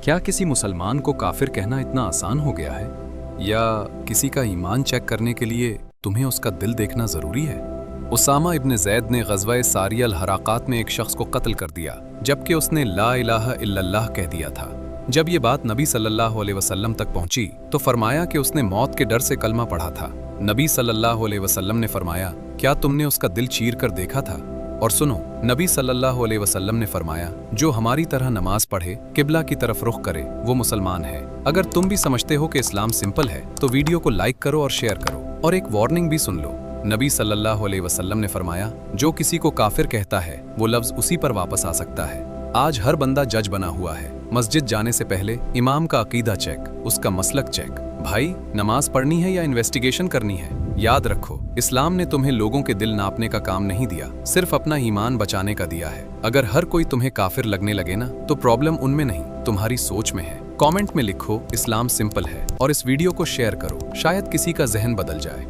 क्या किसी मुसलमान को काफिर कहना इतना आसान हो गया है? या किसी का ईमान चेक करने के लिए तुम्हें उसका दिल देखना जरूरी है? उसामा इब्न ज़ैद ने ग़ज़वा सारिया अल-हराक़ात में एक शख्स को कत्ल कर दिया जबकि उसने ला इलाहा इल्लल्लाह कह दिया था। जब ये बात नबी सल्लल्लाहु अलैहि वसल्लम तक पहुंची तो फरमाया कि उसने मौत के डर से कलमा पढ़ा था। नबी सल्लल्लाहु अलैहि वसल्लम ने फरमाया, क्या तुमने उसका दिल चीर कर देखा था? और सुनो, नबी सल्लल्लाहु अलैहि वसल्लम ने फरमाया, जो हमारी तरह नमाज पढ़े, किबला की तरफ रुख करे, वो मुसलमान है। अगर तुम भी समझते हो कि इस्लाम सिंपल है तो वीडियो को लाइक करो और शेयर करो। और एक वार्निंग भी सुन लो, नबी सल्लल्लाहु अलैहि वसल्लम ने फरमाया, जो किसी को काफिर कहता है वो लफ्ज उसी पर वापस आ सकता है। आज हर बंदा जज बना हुआ है। मस्जिद जाने से पहले इमाम का अकीदा चेक, उसका मसलक चेक। भाई, नमाज पढ़नी है या इन्वेस्टिगेशन करनी है? याद रखो, इस्लाम ने तुम्हें लोगों के दिल नापने का काम नहीं दिया, सिर्फ अपना ईमान बचाने का दिया है। अगर हर कोई तुम्हें काफिर लगने लगे ना, तो प्रॉब्लम उनमें नहीं, तुम्हारी सोच में है। कमेंट में लिखो इस्लाम सिंपल है और इस वीडियो को शेयर करो, शायद किसी का जहन बदल जाए।